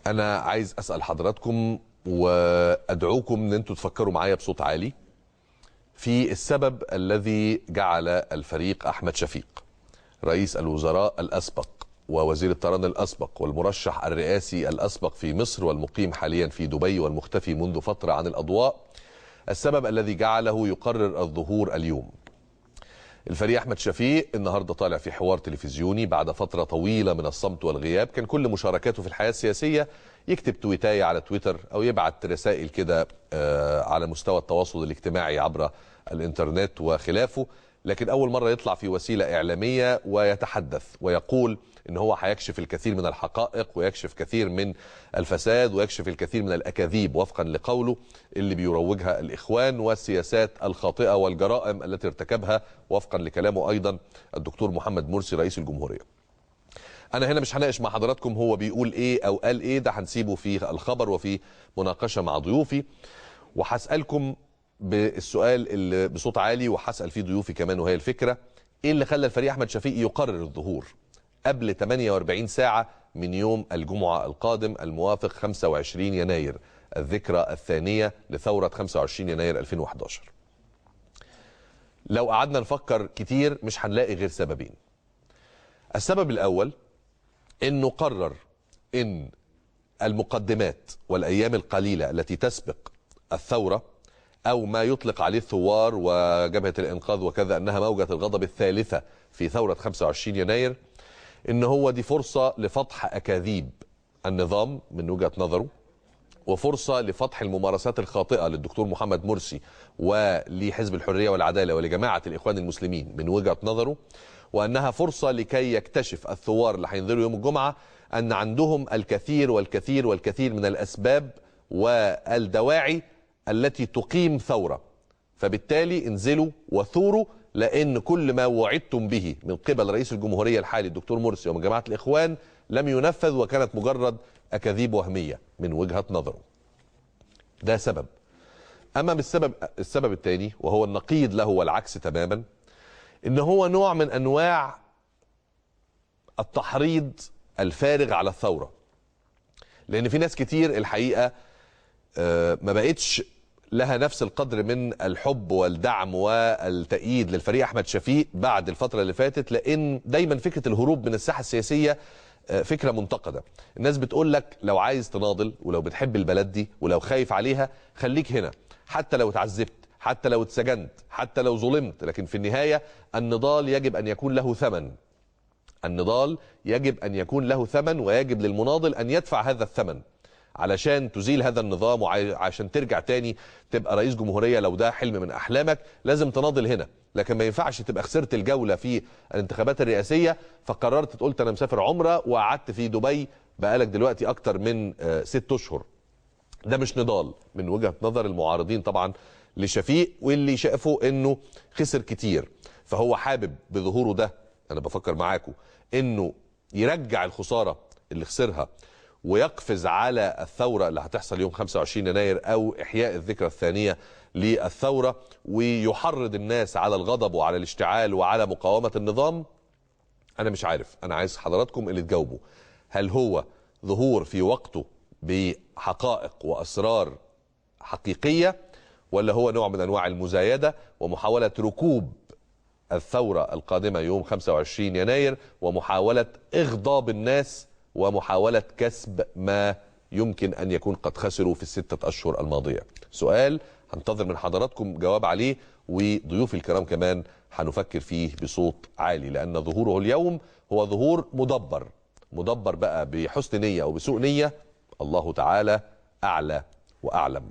أنا عايز أسأل حضراتكم وأدعوكم أن أنتوا تفكروا معايا بصوت عالي في السبب الذي جعل الفريق أحمد شفيق رئيس الوزراء الأسبق ووزير الطيران الأسبق والمرشح الرئاسي الأسبق في مصر والمقيم حاليا في دبي والمختفي منذ فترة عن الأضواء، السبب الذي جعله يقرر الظهور اليوم. الفريق أحمد شفيق النهاردة طالع في حوار تلفزيوني بعد فترة طويلة من الصمت والغياب. كان كل مشاركاته في الحياة السياسية يكتب تويتاية على تويتر أو يبعت رسائل كده على مستوى التواصل الاجتماعي عبر الإنترنت وخلافه، لكن أول مرة يطلع في وسيلة إعلامية ويتحدث ويقول إن هو هيكشف الكثير من الحقائق ويكشف كثير من الفساد ويكشف الكثير من الأكاذيب وفقا لقوله اللي بيروجها الإخوان والسياسات الخاطئة والجرائم التي ارتكبها وفقا لكلامه أيضا الدكتور محمد مرسي رئيس الجمهورية. أنا هنا مش هناقش مع حضراتكم هو بيقول إيه أو قال إيه، ده هنسيبه في الخبر وفي مناقشة مع ضيوفي، وهسألكم بالسؤال اللي بصوت عالي وهسأل فيه ضيوفي كمان، وهي الفكرة إيه اللي خلى الفريق أحمد شفيق يقرر الظهور قبل 48 ساعة من يوم الجمعة القادم الموافق 25 يناير الذكرى الثانية لثورة 25 يناير 2011. لو قعدنا نفكر كتير مش هنلاقي غير سببين. السبب الأول إنه قرر إن المقدمات والأيام القليلة التي تسبق الثورة أو ما يطلق عليه الثوار وجبهة الإنقاذ وكذا أنها موجة الغضب الثالثة في ثورة 25 يناير، إن هو دي فرصة لفتح أكاذيب النظام من وجهة نظره، وفرصة لفتح الممارسات الخاطئة للدكتور محمد مرسي ولحزب الحرية والعدالة ولجماعة الإخوان المسلمين من وجهة نظره، وأنها فرصة لكي يكتشف الثوار اللي هينزلوا يوم الجمعة أن عندهم الكثير والكثير والكثير من الأسباب والدواعي التي تقيم ثورة، فبالتالي انزلوا وثوروا، لأن كل ما وعدتم به من قبل رئيس الجمهورية الحالي الدكتور مرسي ومن جماعة الإخوان لم ينفذ وكانت مجرد أكاذيب وهمية من وجهة نظره. ده سبب. أما السبب الثاني وهو النقيض له والعكس تماما، إن هو نوع من أنواع التحريض الفارغ على الثورة، لأن في ناس كتير الحقيقة ما بقتش لها نفس القدر من الحب والدعم والتأييد للفريق أحمد شفيق بعد الفترة اللي فاتت، لأن دايما فكرة الهروب من الساحة السياسية فكرة منتقدة. الناس بتقول لك لو عايز تناضل ولو بتحب البلد دي ولو خايف عليها خليك هنا، حتى لو اتعذبت، حتى لو اتسجنت، حتى لو ظلمت، لكن في النهاية النضال يجب أن يكون له ثمن. النضال يجب أن يكون له ثمن، ويجب للمناضل أن يدفع هذا الثمن علشان تزيل هذا النظام وعشان ترجع تاني تبقى رئيس جمهورية. لو ده حلم من أحلامك لازم تناضل هنا، لكن ما ينفعش تبقى خسرت الجولة في الانتخابات الرئاسية فقررت قلت أنا مسافر عمرة وقعدت في دبي بقالك دلوقتي أكتر من 6 أشهر. ده مش نضال من وجهة نظر المعارضين طبعا لشفيق، واللي شافوا أنه خسر كتير، فهو حابب بظهوره ده، أنا بفكر معاكم، أنه يرجع الخسارة اللي خسرها ويقفز على الثورة اللي هتحصل يوم 25 يناير أو إحياء الذكرى الثانية للثورة، ويحرض الناس على الغضب وعلى الاشتعال وعلى مقاومة النظام. أنا مش عارف، أنا عايز حضراتكم اللي تجاوبوا، هل هو ظهور في وقته بحقائق وأسرار حقيقية، ولا هو نوع من أنواع المزايدة ومحاولة ركوب الثورة القادمة يوم 25 يناير ومحاولة إغضاب الناس ومحاولة كسب ما يمكن أن يكون قد خسروا في ال6 أشهر الماضية؟ سؤال هنتظر من حضراتكم جواب عليه، وضيوف الكرام كمان هنفكر فيه بصوت عالي، لأن ظهوره اليوم هو ظهور مدبر بقى بحسن نية أو بسوء نية، الله تعالى أعلى وأعلم.